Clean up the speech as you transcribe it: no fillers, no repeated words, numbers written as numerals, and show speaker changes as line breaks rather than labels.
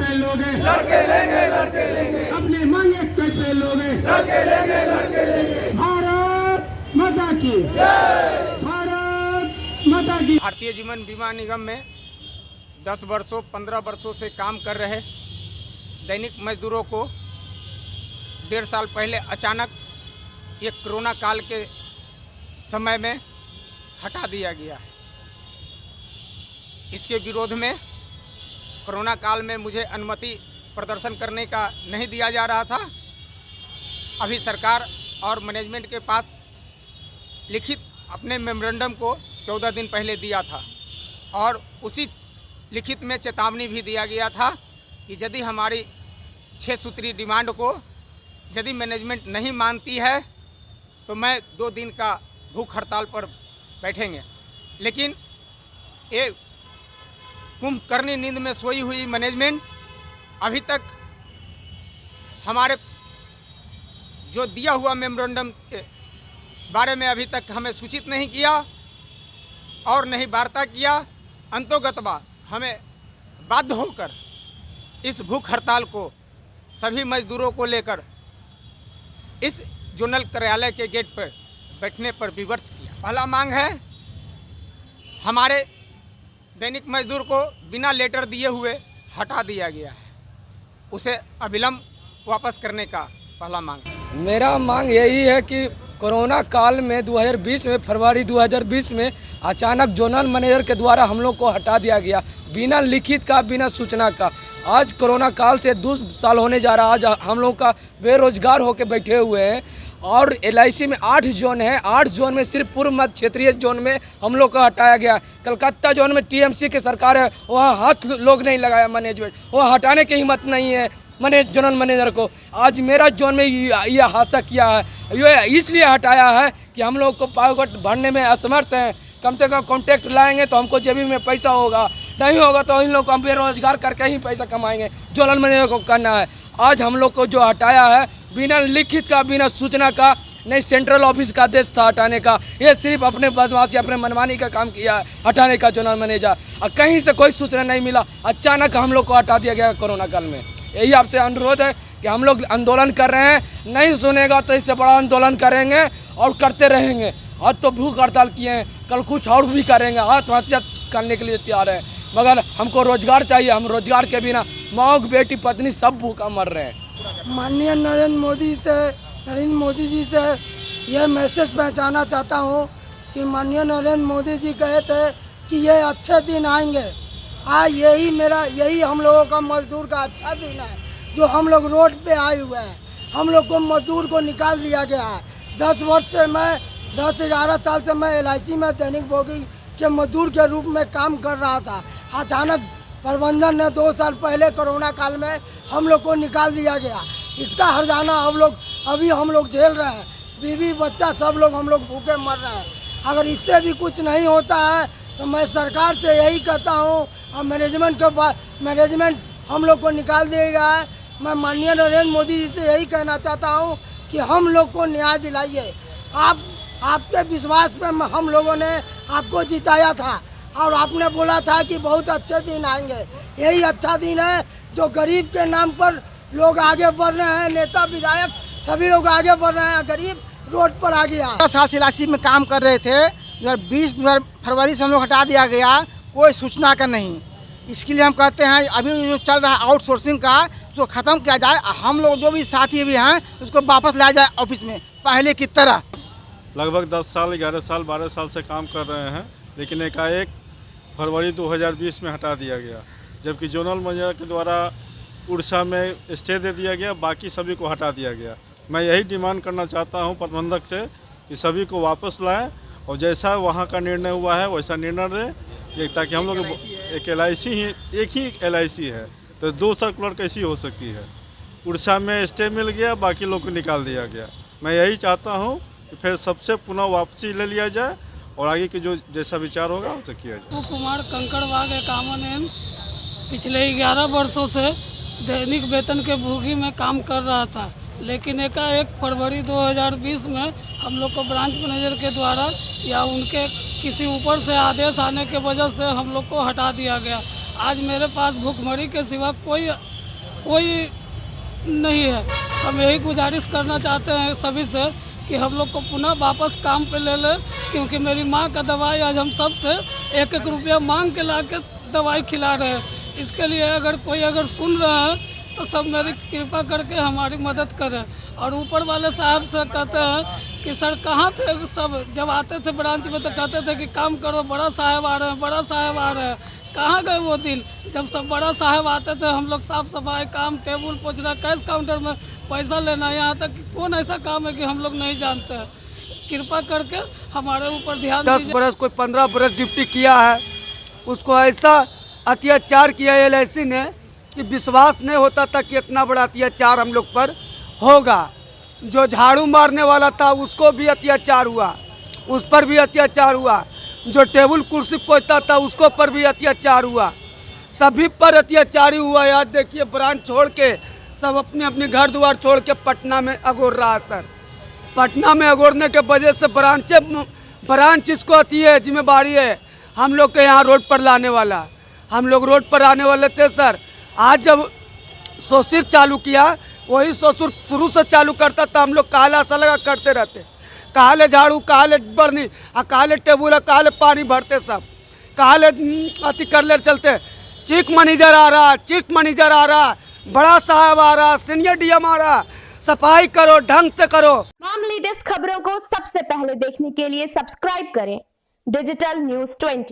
कैसे लोगे?
लड़के लेंगे, लड़के लेंगे।
अपनी मांगे कैसे लोगे?
लड़के लेंगे, लड़के लेंगे।
भारत माता की जय। भारत माता की।
भारतीय जीवन बीमा निगम में 10 वर्षों 15 वर्षों से काम कर रहे दैनिक मजदूरों को 1.5 साल पहले अचानक ये कोरोना काल के समय में हटा दिया गया है। इसके विरोध में कोरोना काल में मुझे अनुमति प्रदर्शन करने का नहीं दिया जा रहा था। अभी सरकार और मैनेजमेंट के पास लिखित अपने मेमोरेंडम को 14 दिन पहले दिया था और उसी लिखित में चेतावनी भी दिया गया था कि यदि हमारी 6 सूत्री डिमांड को यदि मैनेजमेंट नहीं मानती है तो मैं 2 दिन का भूख हड़ताल पर बैठेंगे। लेकिन ये कुंभकर्णी नींद में सोई हुई मैनेजमेंट अभी तक हमारे जो दिया हुआ मेमोरेंडम के बारे में अभी तक हमें सूचित नहीं किया और नहीं वार्ता किया। अंतोगतवा हमें बाध्य होकर इस भूख हड़ताल को सभी मजदूरों को लेकर इस जोनल कार्यालय के गेट पर बैठने पर विवश किया। पहला मांग है हमारे दैनिक मजदूर को बिना लेटर दिए हुए हटा दिया गया है, उसे अविलंब वापस करने का पहला मांग है।
मेरा मांग यही है कि कोरोना काल में 2020 में फरवरी 2020 में अचानक जोनल मैनेजर के द्वारा हम लोग को हटा दिया गया बिना लिखित का, बिना सूचना का। आज कोरोना काल से 2 साल होने जा रहा है। आज हम लोग का बेरोजगार होकर बैठे हुए हैं और LIC में 8 जोन है। 8 जोन में सिर्फ पूर्व मध्य क्षेत्रीय जोन में हम लोग को हटाया गया। कलकत्ता जोन में TMC की सरकार है, वहाँ हाथ लोग नहीं लगाया मैनेजमेंट, वहाँ हटाने की हिम्मत नहीं है जोनल मैनेजर को। आज मेरा जोन में यह हादसा किया है, ये इसलिए हटाया है कि हम लोग को पावगट भरने में असमर्थ हैं। कम से कम कॉन्ट्रैक्ट लाएंगे तो हमको जेबी में पैसा होगा, नहीं होगा तो इन लोग को हम बेरोजगार करके ही पैसा कमाएंगे। जोनल मैनेजर को करना है। आज हम लोग को जो हटाया है बिना लिखित का, बिना सूचना का, नहीं सेंट्रल ऑफिस का आदेश था हटाने का, ये सिर्फ अपने बदमाशी अपने मनमानी का काम किया है हटाने का जोनल मैनेजर। और कहीं से कोई सूचना नहीं मिला, अचानक हम लोग को हटा दिया गया कोरोना काल में। यही आपसे अनुरोध है कि हम लोग आंदोलन कर रहे हैं, नहीं सुनेगा तो इससे बड़ा आंदोलन करेंगे और करते रहेंगे। आज तो भूख हड़ताल किए हैं, कल कुछ और भी करेंगे, आत्महत्या करने के लिए तैयार है। मगर हमको रोजगार चाहिए, हम रोजगार के बिना माँ, बेटी, पत्नी सब भूखा मर रहे हैं।
माननीय नरेंद्र मोदी जी से यह मैसेज पहुंचाना चाहता हूं कि माननीय नरेंद्र मोदी जी कहे थे कि ये अच्छे दिन आएंगे। आज यही हम लोगों का मजदूर का अच्छा दिन है जो हम लोग रोड पे आए हुए हैं। हम लोग को मजदूर को निकाल दिया गया है। 10-11 साल से मैं LIC में दैनिक भोगी के मजदूर के रूप में काम कर रहा था। अचानक प्रबंधन ने 2 साल पहले कोरोना काल में हम लोग को निकाल दिया गया। इसका हर्जाना अभी हम लोग झेल रहे हैं। बीवी बच्चा सब लोग हम लोग भूखे मर रहे हैं। अगर इससे भी कुछ नहीं होता है तो मैं सरकार से यही कहता हूँ और मैनेजमेंट हम लोग को निकाल देगा। मैं माननीय नरेंद्र मोदी जी से यही कहना चाहता हूँ कि हम लोग को न्याय दिलाइए। आपके विश्वास पे हम लोगों ने आपको जिताया था और आपने बोला था कि बहुत अच्छे दिन आएंगे। यही अच्छा दिन है जो गरीब के नाम पर लोग आगे बढ़ रहे हैं, नेता विधायक सभी लोग आगे बढ़ रहे हैं, गरीब रोड पर आ गया।
10 साल से LIC में काम कर रहे थे, 2020 फरवरी से हम लोग हटा दिया गया, कोई सूचना का नहीं। इसके लिए हम कहते हैं अभी जो चल रहा है आउटसोर्सिंग का उसको ख़त्म किया जाए। हम लोग जो भी साथी भी हैं उसको वापस लाया जाए ऑफिस में पहले की तरह।
लगभग 10 साल 11 साल 12 साल से काम कर रहे हैं, लेकिन एकाएक फरवरी 2020 में हटा दिया गया, जबकि जोनल मैनेजर के द्वारा उड़ीसा में स्टे दे दिया गया, बाकी सभी को हटा दिया गया। मैं यही डिमांड करना चाहता हूं प्रबंधक से कि सभी को वापस लाएं और जैसा वहां का निर्णय हुआ है वैसा निर्णय दें, ताकि हम लोग एक ही LIC है तो 2 सर्कुलर कैसी हो सकती है। उड़ीसा में स्टे मिल गया, बाकी लोग को निकाल दिया गया। मैं यही चाहता हूं कि फिर सबसे पुनः वापसी ले लिया जाए और आगे की जो जैसा विचार होगा उसे किया जाए।
कुमार कंकड़बाग एकामन पिछले 11 वर्षों से दैनिक वेतन के भोगी में काम कर रहा था, लेकिन एकाएक फरवरी 2020 में हम लोग को ब्रांच मैनेजर के द्वारा या उनके किसी ऊपर से आदेश आने के वजह से हम लोग को हटा दिया गया। आज मेरे पास भूखमरी के सिवा कोई कोई नहीं है। हम यही गुजारिश करना चाहते हैं सभी से कि हम लोग को पुनः वापस काम पे ले ले, क्योंकि मेरी माँ का दवाई आज हम सब से 1-1 रुपया मांग के ला के दवाई खिला रहे हैं। इसके लिए अगर कोई सुन रहे हैं तो सब मेरी कृपा करके हमारी मदद करें। और ऊपर वाले साहब से कहते हैं कि सर कहाँ थे सब, जब आते थे ब्रांच में तो कहते थे कि काम करो, बड़ा साहब आ रहे हैं, बड़ा साहब आ रहे हैं। कहाँ गए वो दिन जब सब बड़ा साहब आते थे? हम लोग साफ सफाई काम, टेबल पोछना, कैश काउंटर में पैसा लेना, यहाँ तक कि कौन ऐसा काम है कि हम लोग नहीं जानते हैं। कृपा करके हमारे ऊपर ध्यान
10 बरस कोई 15 बरस ड्यूटी किया है, उसको ऐसा अत्याचार किया LIC ने कि विश्वास नहीं होता था कि इतना बड़ा अत्याचार हम लोग पर होगा। जो झाड़ू मारने वाला था उसको भी अत्याचार हुआ, उस पर भी अत्याचार हुआ। जो टेबल कुर्सी पोछता था उसको पर भी अत्याचार हुआ। सभी पर अत्याचार ही हुआ। यार देखिए, ब्रांच छोड़ के सब अपने अपने घर द्वार छोड़ के पटना में अगोर रहा है सर। पटना में अगोरने के वजह से ब्रांच इसको आती है, जिम्मेदारी है हम लोग के यहाँ रोड पर लाने वाला। हम लोग रोड पर आने वाले थे सर। आज जब सोसिर चालू किया, वही सोसिर शुरू से चालू करता था। हम लोग काला सा लगा करते रहते, काले झाड़ू, काले बर्नी, काले टेबुल, काले पानी भरते, सब काले अति कर ले चलते। चीफ मैनेजर आ रहा, चीफ मैनेजर आ रहा, बड़ा साहब आ रहा, सीनियर DM आ रहा, सफाई करो, ढंग से करो।
मामले लेटेस्ट खबरों को सबसे पहले देखने के लिए सब्सक्राइब करें डिजिटल न्यूज़ 20।